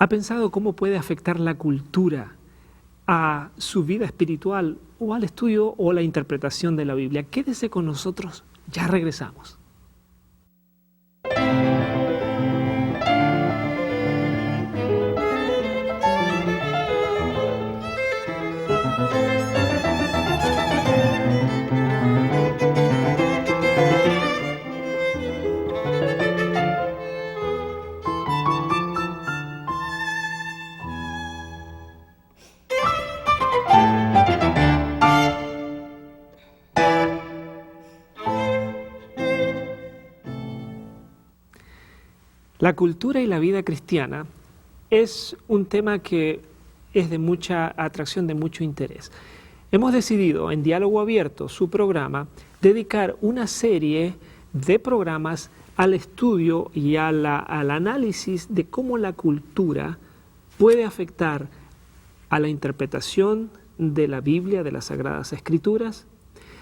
¿Ha pensado cómo puede afectar la cultura a su vida espiritual o al estudio o la interpretación de la Biblia? Quédese con nosotros, ya regresamos. La cultura y la vida cristiana es un tema que es de mucha atracción, de mucho interés. Hemos decidido en Diálogo Abierto, su programa, dedicar una serie de programas al estudio y al análisis de cómo la cultura puede afectar a la interpretación de la Biblia, de las Sagradas Escrituras,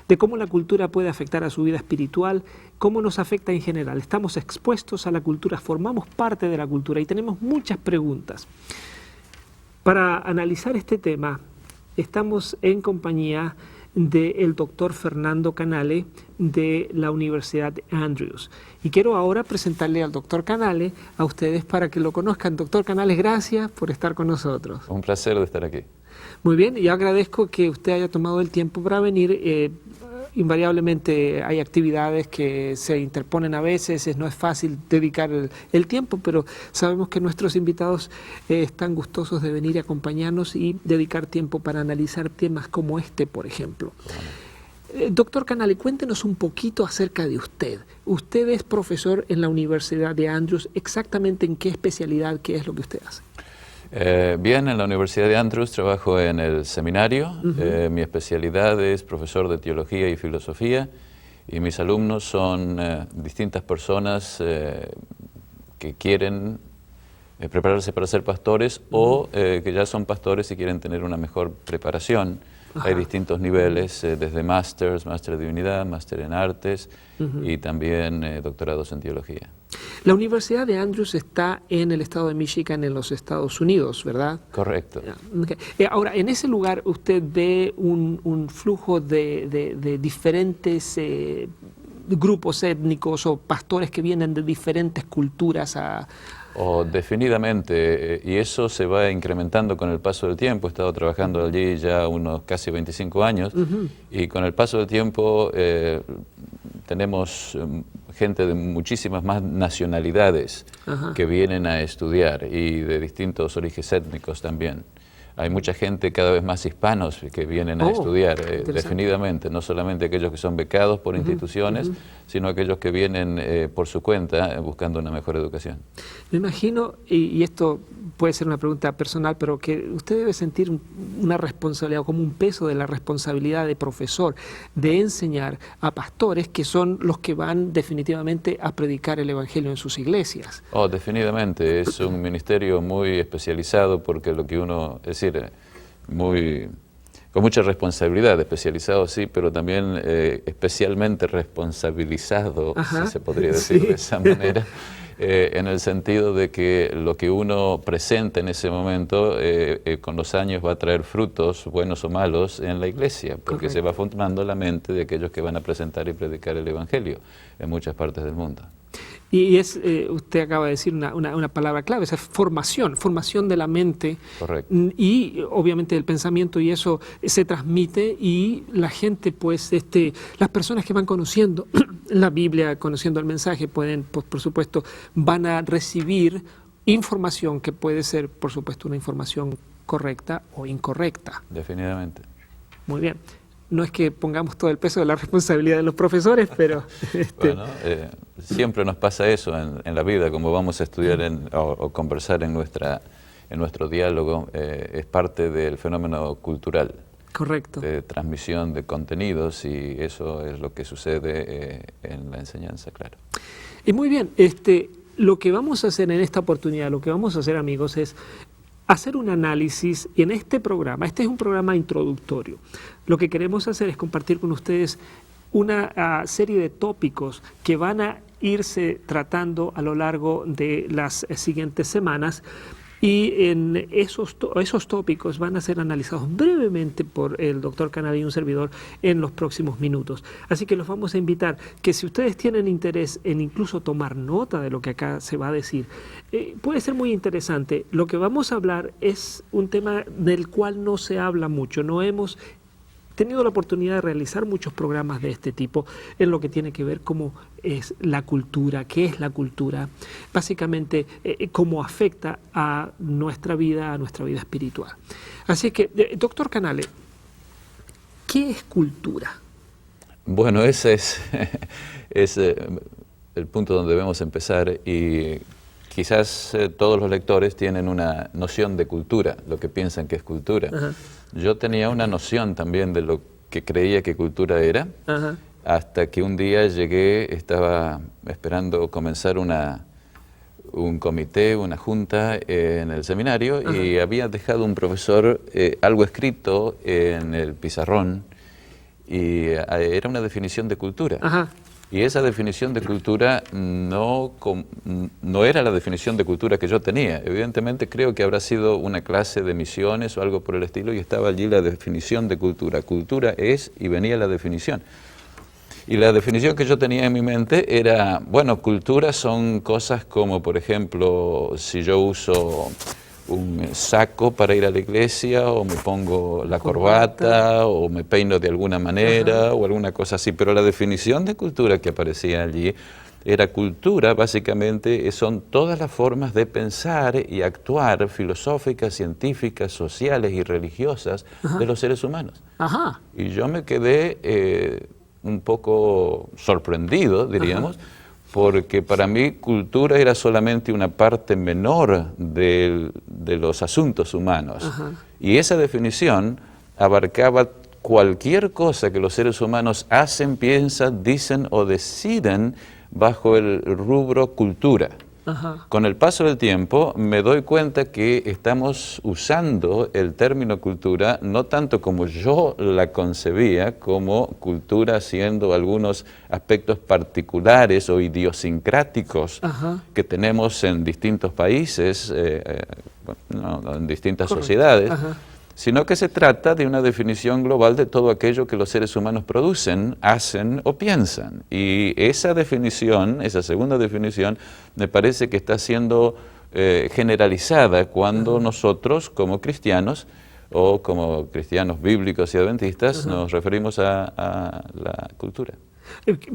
de cómo la cultura puede afectar a su vida espiritual, cómo nos afecta en general. Estamos expuestos a la cultura, formamos parte de la cultura y tenemos muchas preguntas. Para analizar este tema, estamos en compañía del doctor Fernando Canale de la Universidad de Andrews. Y quiero ahora presentarle al doctor Canale a ustedes para que lo conozcan. Doctor Canale, gracias por estar con nosotros. Un placer de estar aquí. Muy bien, y agradezco que usted haya tomado el tiempo para venir. Invariablemente hay actividades que se interponen a veces, no es fácil dedicar el tiempo, pero sabemos que nuestros invitados están gustosos de venir y acompañarnos y dedicar tiempo para analizar temas como este, por ejemplo. Doctor Canale, cuéntenos un poquito acerca de usted. Usted es profesor en la Universidad de Andrews. ¿Exactamente en qué especialidad, qué es lo que usted hace? Bien, en la Universidad de Andrews trabajo en el seminario. Mi especialidad es profesor de teología y filosofía y mis alumnos son distintas personas que quieren prepararse para ser pastores o que ya son pastores y quieren tener una mejor preparación. Hay distintos niveles, desde máster de divinidad, máster en artes y también doctorados en teología. La Universidad de Andrews está en el estado de Michigan, en los Estados Unidos, ¿verdad? Correcto. Okay. Ahora, en ese lugar usted ve un flujo de diferentes grupos étnicos o pastores que vienen de diferentes culturas Definitivamente, y eso se va incrementando con el paso del tiempo. He estado trabajando allí ya unos casi 25 años y con el paso del tiempo tenemos gente de muchísimas más nacionalidades que vienen a estudiar y de distintos orígenes étnicos también. Hay mucha gente, cada vez más hispanos, que vienen a estudiar, definitivamente, no solamente aquellos que son becados por instituciones, sino aquellos que vienen por su cuenta buscando una mejor educación. Me imagino, y esto puede ser una pregunta personal, pero que usted debe sentir una responsabilidad, o como un peso de la responsabilidad de profesor, de enseñar a pastores que son los que van definitivamente a predicar el Evangelio en sus iglesias. Definitivamente, es un ministerio muy especializado porque lo que uno, es decir, con mucha responsabilidad, especializado sí, pero también especialmente responsabilizado, si se podría decir de esa manera, en el sentido de que lo que uno presenta en ese momento con los años va a traer frutos, buenos o malos, en la iglesia, porque se va formando la mente de aquellos que van a presentar y predicar el Evangelio en muchas partes del mundo. Y usted acaba de decir una palabra clave, esa formación de la mente. Correcto. Y obviamente del pensamiento, y eso se transmite y la gente, pues, las personas que van conociendo la Biblia, conociendo el mensaje, pueden, pues, por supuesto, van a recibir información que puede ser, por supuesto, una información correcta o incorrecta. Definitivamente. Muy bien. No es que pongamos todo el peso de la responsabilidad de los profesores, pero... Bueno, siempre nos pasa eso en la vida, como vamos a estudiar o conversar en nuestro diálogo, es parte del fenómeno cultural. Correcto. De transmisión de contenidos, y eso es lo que sucede en la enseñanza, claro. Y muy bien, lo que vamos a hacer en esta oportunidad, lo que vamos a hacer, amigos, es hacer un análisis en este programa. Este es un programa introductorio. Lo que queremos hacer es compartir con ustedes una serie de tópicos que van a irse tratando a lo largo de las siguientes semanas Y en esos tópicos van a ser analizados brevemente por el doctor Canale y un servidor en los próximos minutos. Así que los vamos a invitar que si ustedes tienen interés en incluso tomar nota de lo que acá se va a decir, puede ser muy interesante. Lo que vamos a hablar es un tema del cual no se habla mucho. No hemos tenido la oportunidad de realizar muchos programas de este tipo en lo que tiene que ver cómo es la cultura, qué es la cultura, básicamente cómo afecta a nuestra vida espiritual. Así que, doctor Canale, ¿qué es cultura? Bueno, ese es el punto donde debemos empezar, y quizás todos los lectores tienen una noción de cultura, lo que piensan que es cultura. Ajá. Yo tenía una noción también de lo que creía que cultura era, Ajá. hasta que un día llegué, estaba esperando comenzar un comité, una junta en el seminario, Ajá. y había dejado un profesor algo escrito en el pizarrón, y era una definición de cultura. Ajá. Y esa definición de cultura no era la definición de cultura que yo tenía. Evidentemente creo que habrá sido una clase de misiones o algo por el estilo, y estaba allí la definición de cultura. Cultura es, y venía la definición. Y la definición que yo tenía en mi mente era, bueno, cultura son cosas como, por ejemplo, si yo uso un saco para ir a la iglesia, o me pongo la corbata, o me peino de alguna manera, o alguna cosa así. Pero la definición de cultura que aparecía allí era cultura, básicamente, son todas las formas de pensar y actuar filosóficas, científicas, sociales y religiosas de los seres humanos. Ajá. Y yo me quedé un poco sorprendido, diríamos, porque para mí cultura era solamente una parte menor de los asuntos humanos. Ajá. Y esa definición abarcaba cualquier cosa que los seres humanos hacen, piensan, dicen o deciden bajo el rubro cultura. Ajá. Con el paso del tiempo me doy cuenta que estamos usando el término cultura no tanto como yo la concebía, como cultura haciendo algunos aspectos particulares o idiosincráticos Ajá. que tenemos en distintos países, en distintas Correcto. sociedades, Ajá. sino que se trata de una definición global de todo aquello que los seres humanos producen, hacen o piensan. Y esa definición, esa segunda definición, me parece que está siendo generalizada cuando nosotros, como cristianos, o como cristianos bíblicos y adventistas, nos referimos a la cultura.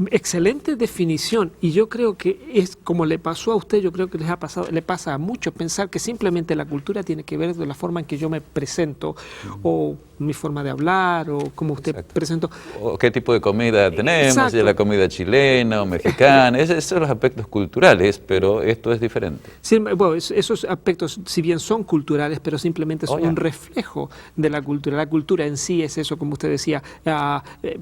Excelente definición, y yo creo que es como le pasó a usted, yo creo que le pasa a muchos pensar que simplemente la cultura tiene que ver de la forma en que yo me presento, o mi forma de hablar, o como usted presentó. O qué tipo de comida tenemos, Exacto. si es la comida chilena o mexicana, esos son los aspectos culturales, pero esto es diferente. Sí, bueno, esos aspectos, si bien son culturales, pero simplemente son un reflejo de la cultura. La cultura en sí es eso, como usted decía,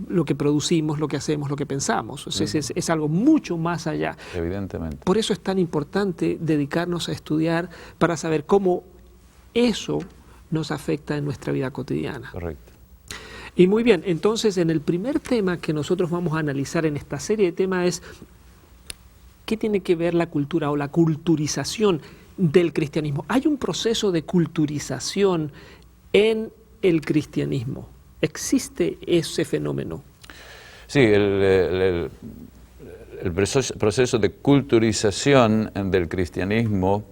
lo que producimos, lo que hacemos, lo que pensamos. O sea, es algo mucho más allá. Evidentemente. Por eso es tan importante dedicarnos a estudiar para saber cómo eso nos afecta en nuestra vida cotidiana. Correcto. Y muy bien, entonces en el primer tema que nosotros vamos a analizar en esta serie de temas es ¿qué tiene que ver la cultura o la culturización del cristianismo? ¿Hay un proceso de culturización en el cristianismo? ¿Existe ese fenómeno? Sí, el proceso de culturización del cristianismo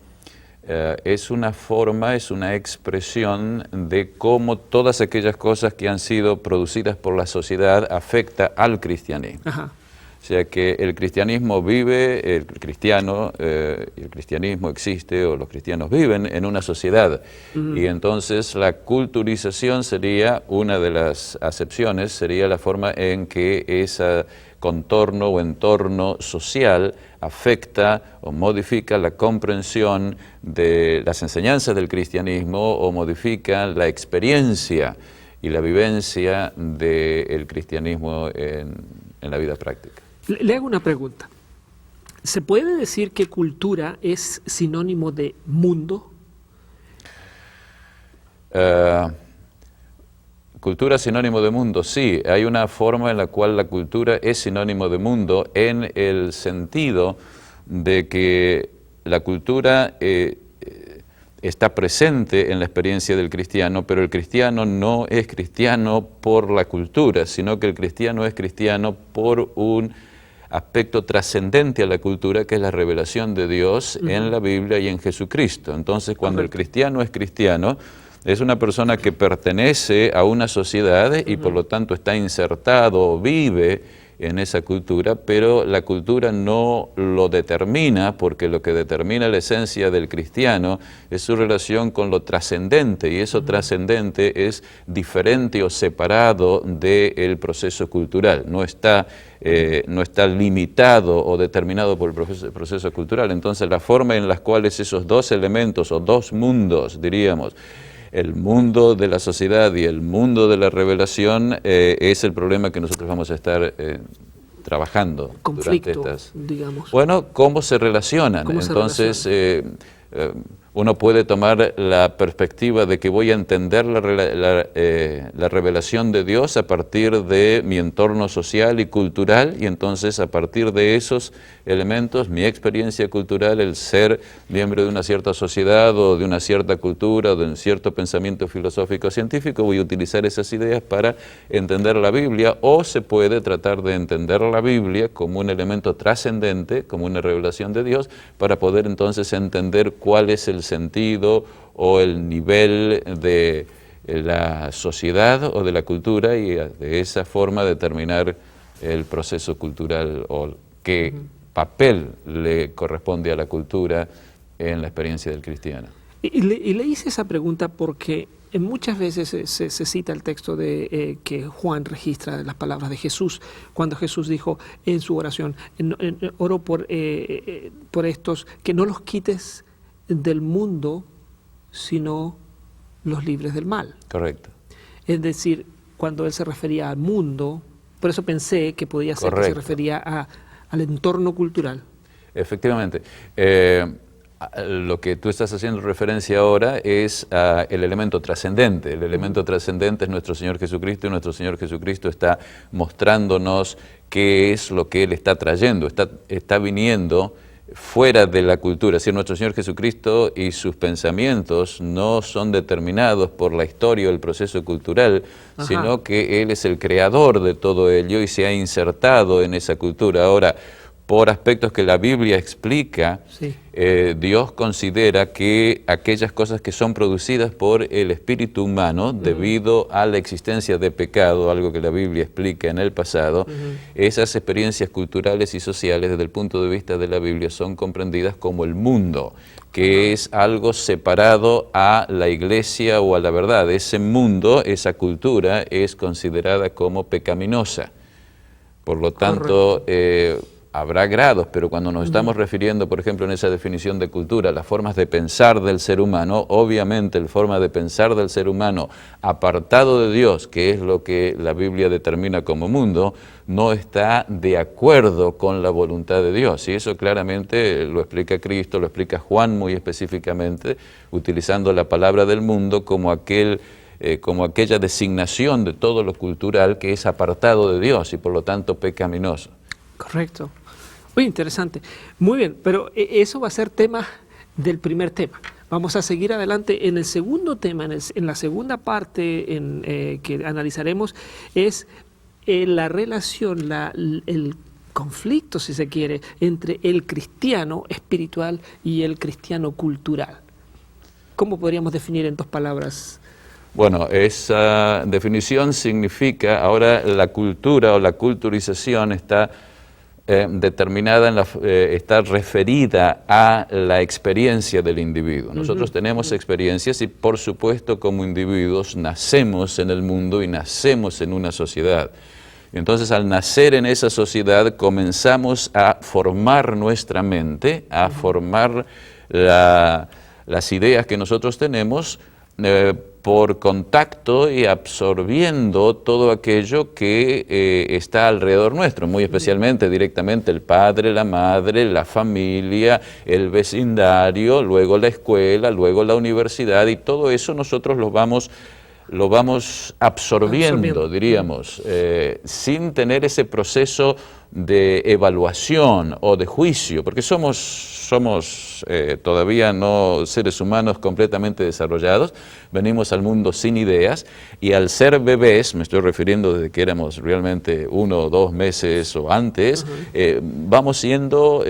es una forma, es una expresión de cómo todas aquellas cosas que han sido producidas por la sociedad afecta al cristianismo. Ajá. O sea que el cristianismo vive, el cristiano, el cristianismo existe, o los cristianos viven en una sociedad. Y entonces la culturización sería una de las acepciones, sería la forma en que ese contorno o entorno social afecta o modifica la comprensión de las enseñanzas del cristianismo, o modifica la experiencia y la vivencia del cristianismo en la vida práctica. Le hago una pregunta. ¿Se puede decir que cultura es sinónimo de mundo? Cultura sinónimo de mundo, sí. Hay una forma en la cual la cultura es sinónimo de mundo, en el sentido de que la cultura está presente en la experiencia del cristiano, pero el cristiano no es cristiano por la cultura, sino que el cristiano es cristiano por un aspecto trascendente a la cultura, que es la revelación de Dios en la Biblia y en Jesucristo. Entonces, cuando el cristiano es cristiano, es una persona que pertenece a una sociedad y por lo tanto está insertado, vive en esa cultura, pero la cultura no lo determina, porque lo que determina la esencia del cristiano es su relación con lo trascendente, y eso trascendente es diferente o separado del proceso cultural, no está limitado o determinado por el proceso cultural. Entonces, la forma en la cual esos dos elementos o dos mundos, diríamos, el mundo de la sociedad y el mundo de la revelación, es el problema que nosotros vamos a estar trabajando. Conflicto, durante estas... digamos. Bueno, ¿cómo se relacionan? Entonces, uno puede tomar la perspectiva de que voy a entender la revelación de Dios a partir de mi entorno social y cultural, y entonces a partir de esos elementos, mi experiencia cultural, el ser miembro de una cierta sociedad o de una cierta cultura o de un cierto pensamiento filosófico científico, voy a utilizar esas ideas para entender la Biblia. O se puede tratar de entender la Biblia como un elemento trascendente, como una revelación de Dios, para poder entonces entender cuál es el sentido o el nivel de la sociedad o de la cultura, y de esa forma determinar el proceso cultural o qué papel le corresponde a la cultura en la experiencia del cristiano. Y le hice esa pregunta porque muchas veces se cita el texto de que Juan registra las palabras de Jesús, cuando Jesús dijo en su oración, oro por estos, que no los quites del mundo, sino los libres del mal. Correcto. Es decir, cuando él se refería al mundo, por eso pensé que podía ser que se refería al entorno cultural. Efectivamente. Lo que tú estás haciendo referencia ahora es el elemento trascendente. El elemento trascendente es nuestro Señor Jesucristo, y nuestro Señor Jesucristo está mostrándonos qué es lo que Él está trayendo, está viniendo fuera de la cultura. Es decir, nuestro Señor Jesucristo y sus pensamientos no son determinados por la historia o el proceso cultural, sino que Él es el creador de todo ello y se ha insertado en esa cultura. Ahora, por aspectos que la Biblia explica, Dios considera que aquellas cosas que son producidas por el espíritu humano, debido a la existencia de pecado, algo que la Biblia explica en el pasado, esas experiencias culturales y sociales desde el punto de vista de la Biblia son comprendidas como el mundo, que es algo separado a la iglesia o a la verdad. Ese mundo, esa cultura, es considerada como pecaminosa. Por lo tanto, habrá grados, pero cuando nos estamos refiriendo, por ejemplo, en esa definición de cultura, las formas de pensar del ser humano, obviamente la forma de pensar del ser humano apartado de Dios, que es lo que la Biblia determina como mundo, no está de acuerdo con la voluntad de Dios. Y eso claramente lo explica Cristo, lo explica Juan muy específicamente, utilizando la palabra del mundo como aquella designación de todo lo cultural que es apartado de Dios y por lo tanto pecaminoso. Correcto. Muy interesante. Muy bien, pero eso va a ser tema del primer tema. Vamos a seguir adelante en el segundo tema, en la segunda parte que analizaremos, es la relación, el conflicto, si se quiere, entre el cristiano espiritual y el cristiano cultural. ¿Cómo podríamos definir en dos palabras? Bueno, esa definición significa, ahora la cultura o la culturización está determinada, está referida a la experiencia del individuo. Nosotros tenemos experiencias y por supuesto como individuos nacemos en el mundo y nacemos en una sociedad. Entonces al nacer en esa sociedad comenzamos a formar nuestra mente, a formar las ideas que nosotros tenemos por contacto y absorbiendo todo aquello que está alrededor nuestro, muy especialmente directamente el padre, la madre, la familia, el vecindario, luego la escuela, luego la universidad, y todo eso nosotros lo vamos absorbiendo, diríamos, sin tener ese proceso de evaluación o de juicio, porque somos todavía no seres humanos completamente desarrollados, venimos al mundo sin ideas, y al ser bebés, me estoy refiriendo desde que éramos realmente 1 o 2 meses o antes, vamos siendo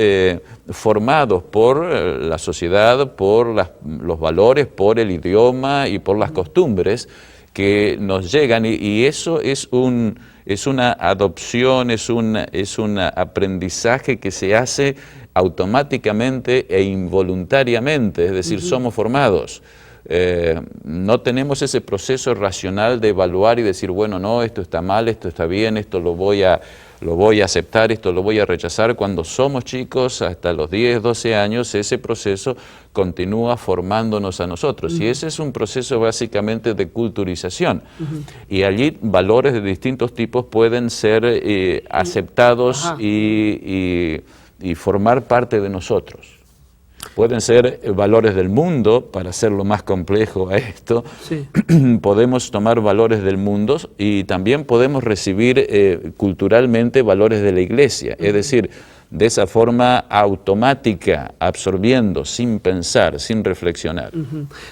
formados por la sociedad, por los valores, por el idioma y por las costumbres que nos llegan, y eso es una adopción, es un aprendizaje que se hace automáticamente e involuntariamente, es decir, somos formados. No tenemos ese proceso racional de evaluar y decir, bueno, no, esto está mal, esto está bien, esto lo voy a aceptar, esto lo voy a rechazar. Cuando somos chicos, hasta los 10, 12 años, ese proceso continúa formándonos a nosotros. Y ese es un proceso básicamente de culturización. Y allí valores de distintos tipos pueden ser aceptados y formar parte de nosotros. Pueden ser valores del mundo, para hacerlo más complejo a esto. Sí. Podemos tomar valores del mundo y también podemos recibir culturalmente valores de la iglesia. Es decir, de esa forma automática, absorbiendo, sin pensar, sin reflexionar.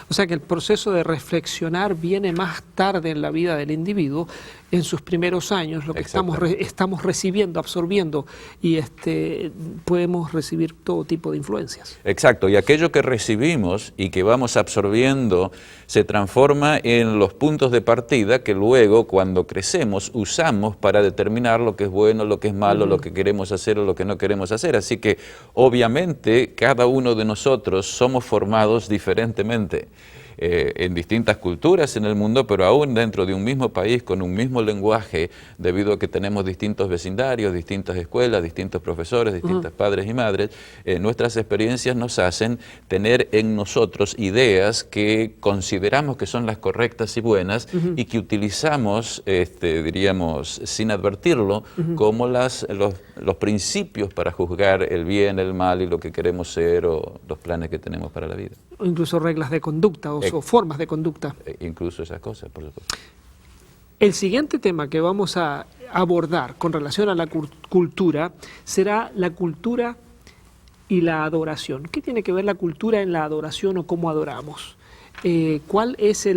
O sea que el proceso de reflexionar viene más tarde en la vida del individuo, en sus primeros años, lo que estamos recibiendo, absorbiendo, y podemos recibir todo tipo de influencias. Exacto, y aquello que recibimos y que vamos absorbiendo se transforma en los puntos de partida que luego, cuando crecemos, usamos para determinar lo que es bueno, lo que es malo, lo que queremos hacer o lo que no queremos hacer. Así que, obviamente, cada uno de nosotros somos formados diferentemente. En distintas culturas en el mundo, pero aún dentro de un mismo país, con un mismo lenguaje, debido a que tenemos distintos vecindarios, distintas escuelas, distintos profesores, distintos padres y madres, nuestras experiencias nos hacen tener en nosotros ideas que consideramos que son las correctas y buenas y que utilizamos, diríamos, sin advertirlo, como los principios para juzgar el bien, el mal y lo que queremos ser o los planes que tenemos para la vida. O incluso reglas de conducta o formas de conducta. Incluso esas cosas, por supuesto. El siguiente tema que vamos a abordar con relación a la cultura será la cultura y la adoración. ¿Qué tiene que ver la cultura en la adoración o cómo adoramos? ¿Cuál es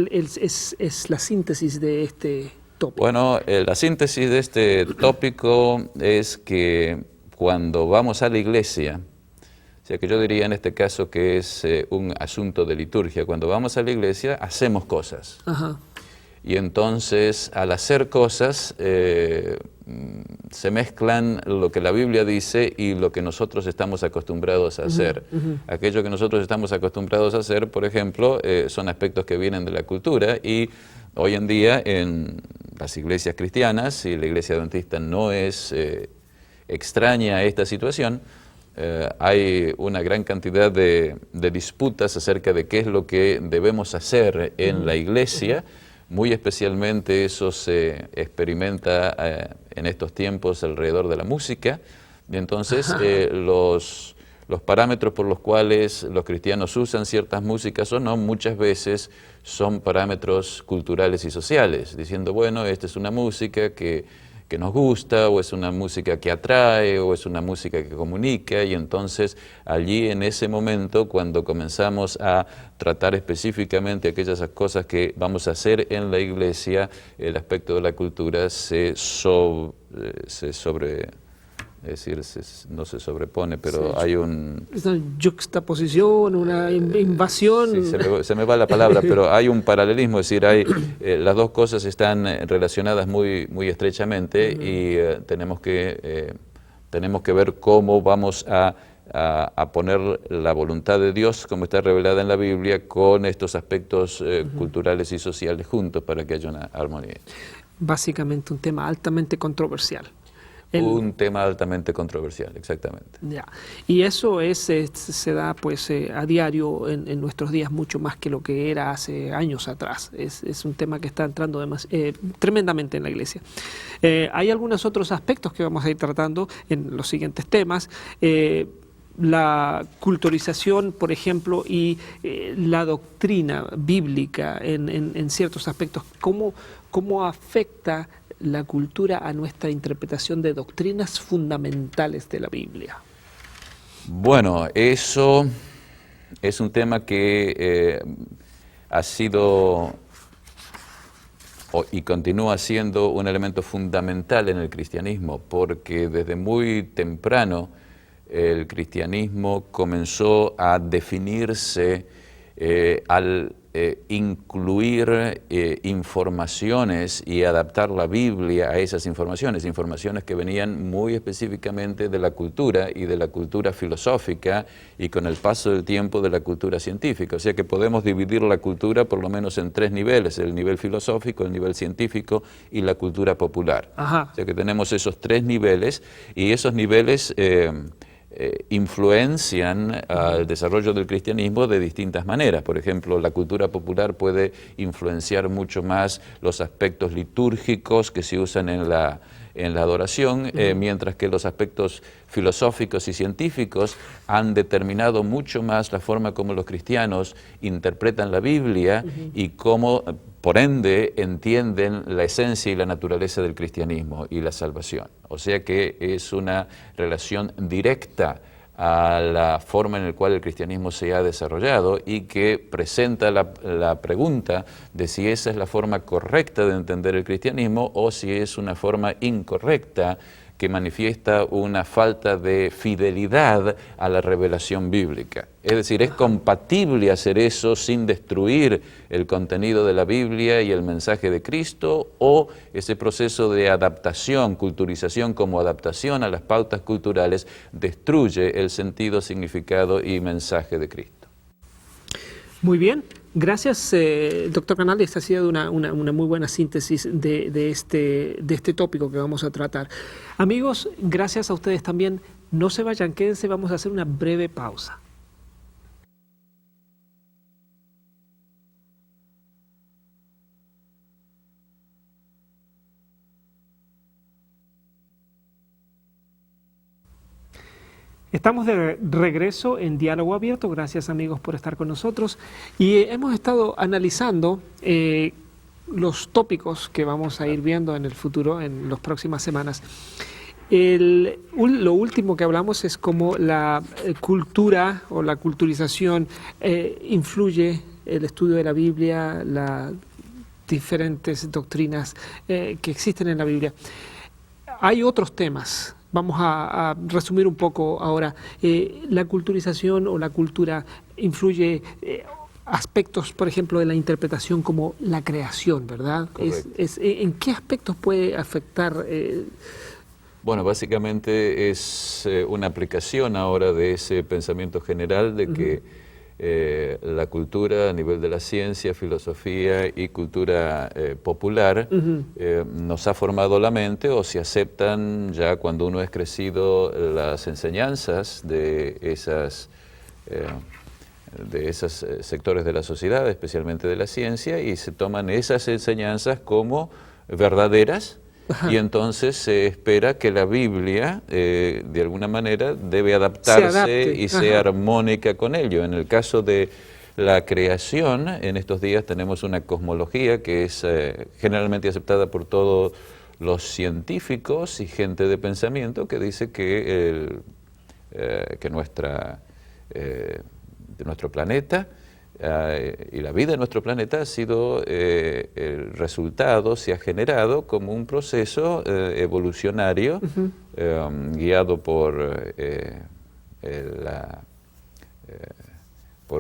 la síntesis de este tópico? Bueno, la síntesis de este tópico es que cuando vamos a la iglesia, o sea que yo diría en este caso que es un asunto de liturgia. Cuando vamos a la iglesia hacemos cosas. Y entonces al hacer cosas se mezclan lo que la Biblia dice y lo que nosotros estamos acostumbrados a hacer. Aquello que nosotros estamos acostumbrados a hacer, por ejemplo, son aspectos que vienen de la cultura, y hoy en día en las iglesias cristianas, y la iglesia adventista no es extraña a esta situación, hay una gran cantidad de disputas acerca de qué es lo que debemos hacer en la iglesia. Muy especialmente eso se experimenta en estos tiempos alrededor de la música. Y entonces los parámetros por los cuales los cristianos usan ciertas músicas o no, muchas veces son parámetros culturales y sociales, diciendo, bueno, esta es una música que nos gusta, o es una música que atrae, o es una música que comunica, y entonces allí en ese momento, cuando comenzamos a tratar específicamente aquellas cosas que vamos a hacer en la iglesia, el aspecto de la cultura se no se sobrepone, pero hay una juxtaposición, una invasión. Sí, se me va la palabra, pero hay un paralelismo, es decir, las dos cosas están relacionadas muy, muy estrechamente, y tenemos que ver cómo vamos a poner la voluntad de Dios, como está revelada en la Biblia, con estos aspectos culturales y sociales juntos para que haya una armonía. Básicamente un tema altamente controversial. Un tema altamente controversial, exactamente. Ya. Y eso se da pues a diario en nuestros días, mucho más que lo que era hace años atrás. Es un tema que está entrando tremendamente en la iglesia. Hay algunos otros aspectos que vamos a ir tratando en los siguientes temas. La culturización, por ejemplo, y la doctrina bíblica en ciertos aspectos. ¿Cómo afecta la cultura a nuestra interpretación de doctrinas fundamentales de la Biblia? Bueno, eso es un tema que ha sido y continúa siendo un elemento fundamental en el cristianismo, porque desde muy temprano el cristianismo comenzó a definirse al incluir informaciones y adaptar la Biblia a esas informaciones que venían muy específicamente de la cultura y de la cultura filosófica y con el paso del tiempo de la cultura científica. O sea que podemos dividir la cultura por lo menos en tres niveles: el nivel filosófico, el nivel científico y la cultura popular. Ajá. O sea que tenemos esos tres niveles y esos niveles influencian al desarrollo del cristianismo de distintas maneras. Por ejemplo, la cultura popular puede influenciar mucho más los aspectos litúrgicos que se usan en la adoración, mientras que los aspectos filosóficos y científicos han determinado mucho más la forma como los cristianos interpretan la Biblia y cómo, por ende, entienden la esencia y la naturaleza del cristianismo y la salvación. O sea que es una relación directa a la forma en la cual el cristianismo se ha desarrollado y que presenta la pregunta de si esa es la forma correcta de entender el cristianismo o si es una forma incorrecta que manifiesta una falta de fidelidad a la revelación bíblica. Es decir, ¿es compatible hacer eso sin destruir el contenido de la Biblia y el mensaje de Cristo? ¿O ese proceso de adaptación, culturización como adaptación a las pautas culturales, destruye el sentido, significado y mensaje de Cristo? Muy bien. Gracias, doctor Canales. Esta ha sido una muy buena síntesis de este tópico que vamos a tratar. Amigos, gracias a ustedes también. No se vayan, quédense, vamos a hacer una breve pausa. Estamos de regreso en Diálogo Abierto. Gracias, amigos, por estar con nosotros. Y hemos estado analizando los tópicos que vamos a ir viendo en el futuro, en las próximas semanas. Lo último que hablamos es cómo la cultura o la culturización influye el estudio de la Biblia, las diferentes doctrinas que existen en la Biblia. Hay otros temas. Vamos a resumir un poco ahora. La culturización o la cultura influye aspectos, por ejemplo, de la interpretación como la creación, ¿verdad? ¿En qué aspectos puede afectar? Bueno, básicamente es una aplicación ahora de ese pensamiento general de que la cultura a nivel de la ciencia, filosofía y cultura popular nos ha formado la mente, o se aceptan ya cuando uno es crecido las enseñanzas de esos sectores de la sociedad, especialmente de la ciencia, y se toman esas enseñanzas como verdaderas. Y entonces se espera que la Biblia, de alguna manera, debe adaptarse y sea armónica con ello. En el caso de la creación, en estos días tenemos una cosmología que es generalmente aceptada por todos los científicos y gente de pensamiento, que dice que nuestro planeta y la vida de nuestro planeta ha sido el resultado, se ha generado como un proceso evolucionario guiado por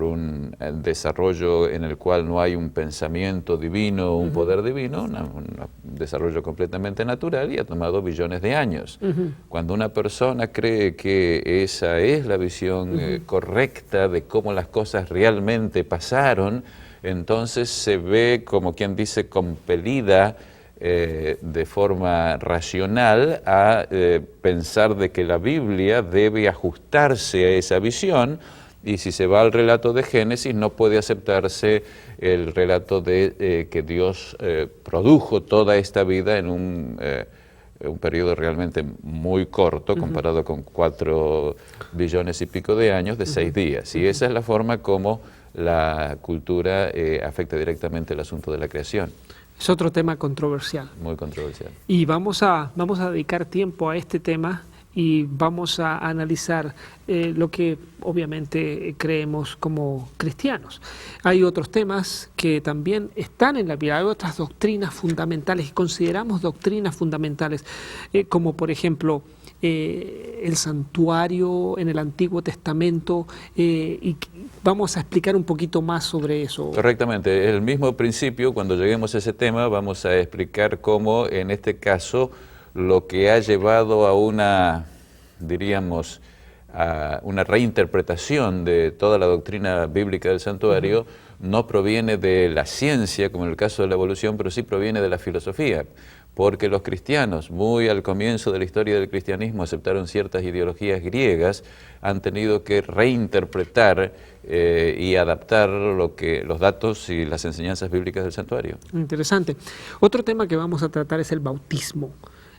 un desarrollo en el cual no hay un pensamiento divino, un poder divino, un desarrollo completamente natural, y ha tomado billones de años. Cuando una persona cree que esa es la visión correcta de cómo las cosas realmente pasaron, entonces se ve, como quien dice, compelida de forma racional a pensar de que la Biblia debe ajustarse a esa visión. Y si se va al relato de Génesis, no puede aceptarse el relato de que Dios produjo toda esta vida en un periodo realmente muy corto, comparado con 4 billones y pico de años, de 6 días. Y esa es la forma como la cultura afecta directamente el asunto de la creación. Es otro tema controversial. Muy controversial. Y vamos a dedicar tiempo a este tema y vamos a analizar lo que obviamente creemos como cristianos. Hay otros temas que también están en la Biblia, hay otras doctrinas fundamentales que consideramos doctrinas fundamentales, como por ejemplo el santuario en el Antiguo Testamento, y vamos a explicar un poquito más sobre eso. Correctamente. El mismo principio, cuando lleguemos a ese tema, vamos a explicar cómo, en este caso, lo que ha llevado a una, diríamos, a una reinterpretación de toda la doctrina bíblica del santuario, no proviene de la ciencia, como en el caso de la evolución, pero sí proviene de la filosofía. Porque los cristianos, muy al comienzo de la historia del cristianismo, aceptaron ciertas ideologías griegas, han tenido que reinterpretar y adaptar los datos y las enseñanzas bíblicas del santuario. Interesante. Otro tema que vamos a tratar es el bautismo.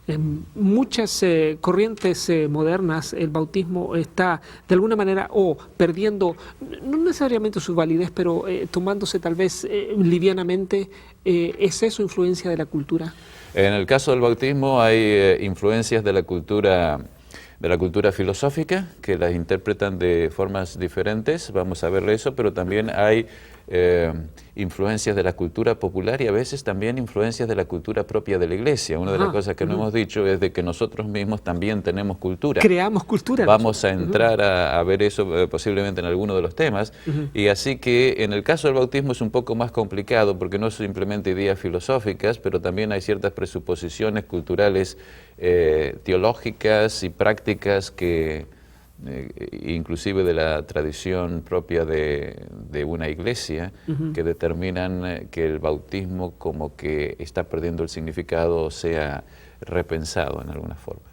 En muchas corrientes modernas el bautismo está de alguna manera perdiendo, no necesariamente su validez, pero tomándose tal vez livianamente. ¿Es eso influencia de la cultura? En el caso del bautismo hay influencias de la cultura filosófica, que las interpretan de formas diferentes, vamos a ver eso, pero también hay influencias de la cultura popular y a veces también influencias de la cultura propia de la iglesia. Una de las cosas que no hemos dicho es de que nosotros mismos también tenemos cultura. Creamos cultura. Vamos a entrar a ver eso posiblemente en alguno de los temas. Y así que en el caso del bautismo es un poco más complicado porque no son simplemente ideas filosóficas, pero también hay ciertas presuposiciones culturales, teológicas y prácticas que inclusive de la tradición propia de una iglesia, que determinan que el bautismo como que está perdiendo el significado o sea repensado en algunas formas.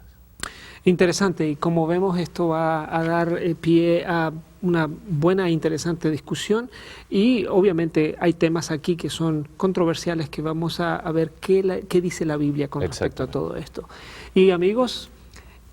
Interesante, y como vemos esto va a dar pie a una buena e interesante discusión, y obviamente hay temas aquí que son controversiales que vamos a ver qué dice la Biblia con respecto a todo esto. Y amigos,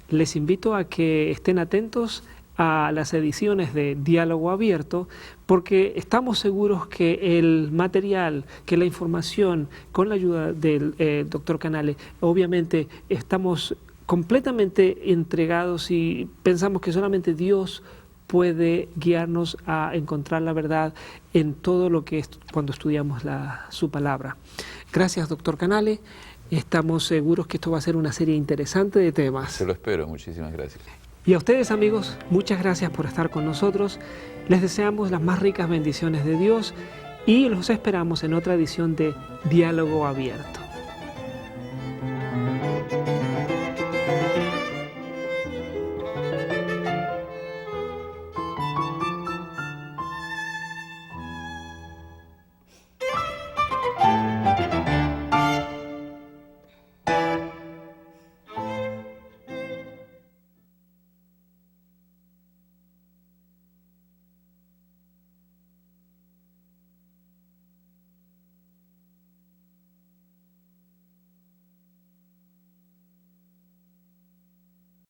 les invito a que estén atentos a las ediciones de Diálogo Abierto, porque estamos seguros que el material, que la información, con la ayuda del Dr. Canale, obviamente estamos completamente entregados y pensamos que solamente Dios puede guiarnos a encontrar la verdad en todo lo que es cuando estudiamos su palabra. Gracias, Dr. Canale. Estamos seguros que esto va a ser una serie interesante de temas. Se lo espero, muchísimas gracias. Y a ustedes, amigos, muchas gracias por estar con nosotros. Les deseamos las más ricas bendiciones de Dios y los esperamos en otra edición de Diálogo Abierto.